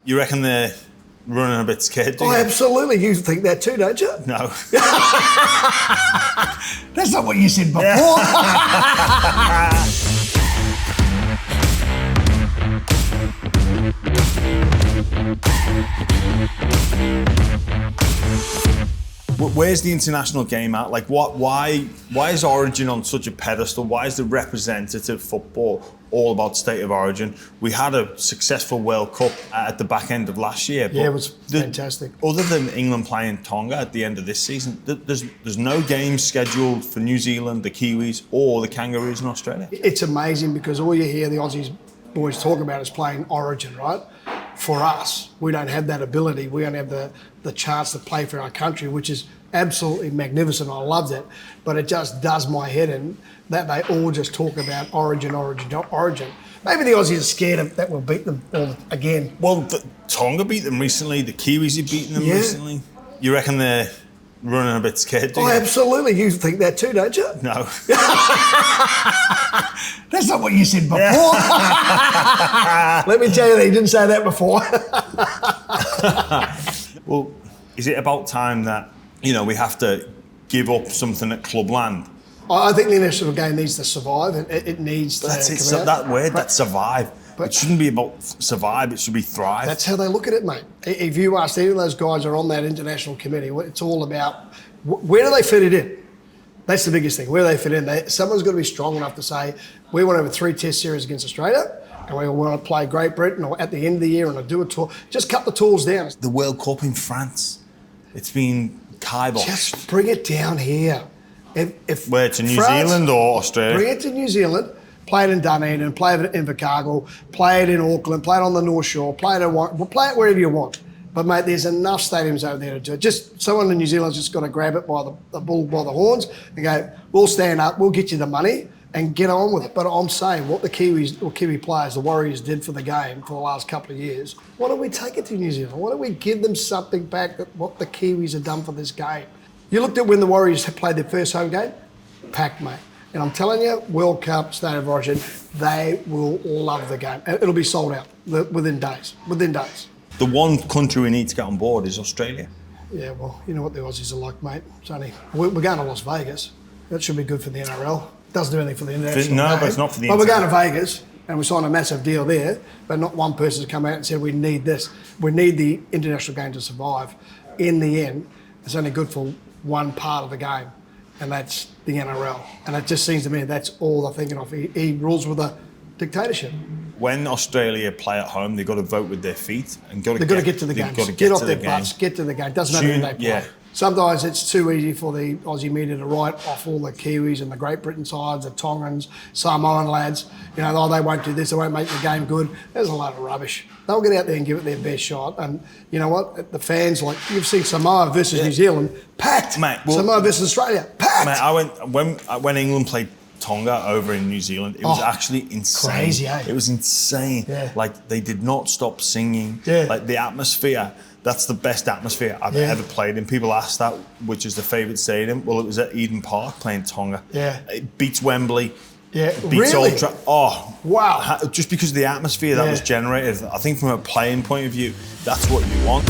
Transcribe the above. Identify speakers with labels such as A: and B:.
A: You reckon they're running a bit scared?
B: Oh, absolutely. You think that too, don't you?
A: No.
B: That's not what you said before.
A: Where's the international game at? Like, why is Origin on such a pedestal? Why is the representative football all about state of origin? We had a successful World Cup at the back end of last year.
B: Yeah, it was fantastic.
A: Other than England playing Tonga at the end of this season, there's no games scheduled for New Zealand, the Kiwis, or the Kangaroos in Australia.
B: It's amazing because all you hear the Aussies boys talk about is playing Origin, right? For us, we don't have that ability. We don't have the chance to play for our country, which is absolutely magnificent. I love that. But it just does my head in that they all just talk about Origin. Maybe the Aussies are scared of that we'll beat them all again.
A: Well, Tonga beat them recently. The Kiwis have beaten them recently. You reckon they're running a bit scared?
B: Oh, absolutely. You think that too, don't you?
A: No.
B: That's not what you said before. Let me tell you that you didn't say that before.
A: Well, is it about time that, we have to give up something at clubland?
B: I think the international game needs to survive. It needs to.
A: That's it. So that word, that survive. It shouldn't be about survive. It should be thrive.
B: That's how they look at it, mate. If you ask any of those guys who are on that international committee, it's all about where do they fit it in. That's the biggest thing. Where do they fit in? Someone's got to be strong enough to say we want to have a 3-test series against Australia, and we want to play Great Britain, or at the end of the year and do a tour. Just cut the tours down.
A: The World Cup in France, it's been kibosh.
B: Just bring it down here.
A: Where, to New Zealand or Australia?
B: Bring it to New Zealand, play it in Dunedin, play it in Invercargill, play it in Auckland, play it on the North Shore, play it wherever you want. But mate, there's enough stadiums over there to do it. Just someone in New Zealand's just got to grab it by the bull by the horns and go, we'll stand up, we'll get you the money and get on with it. But I'm saying what the Kiwis or Kiwi players, the Warriors did for the game for the last couple of years, why don't we take it to New Zealand? Why don't we give them something back that what the Kiwis have done for this game? You looked at when the Warriors played their first home game, packed, mate. And I'm telling you, World Cup, State of Origin, they will love the game. It'll be sold out within days.
A: The one country we need to get on board is Australia.
B: Yeah, well, you know what the Aussies are like, mate. It's only, we're going to Las Vegas. That should be good for the NRL. Doesn't do anything for the international game.
A: But it's not for the
B: But we're going to Vegas, and we signed a massive deal there, but not one person's come out and said we need this. We need the international game to survive. In the end, it's only good for one part of the game, and that's the NRL. And it just seems to me that's all they're thinking of. He rules with a dictatorship.
A: When Australia play at home, they've got to vote with their feet and
B: they've got to get to the game. Get off their butts, get to the game. Doesn't matter who they play.
A: Yeah.
B: Sometimes it's too easy for the Aussie media to write off all the Kiwis and the Great Britain sides, the Tongans, Samoan lads. They won't do this, they won't make the game good. There's a lot of rubbish. They'll get out there and give it their best shot. And you know what? The fans, like, you've seen Samoa versus New Zealand, packed. Mate, Samoa versus Australia, packed.
A: Mate, when England played Tonga over in New Zealand, it was actually insane.
B: Crazy, eh?
A: It was insane.
B: Yeah.
A: Like, they did not stop singing.
B: Yeah.
A: Like, the atmosphere, that's the best atmosphere I've ever played in. People ask that, which is the favourite stadium. Well, it was at Eden Park playing Tonga.
B: Yeah.
A: It beats Wembley.
B: Yeah,
A: It beats
B: really?
A: Oh.
B: Wow.
A: Just because of the atmosphere that was generated. I think from a playing point of view, that's what you want.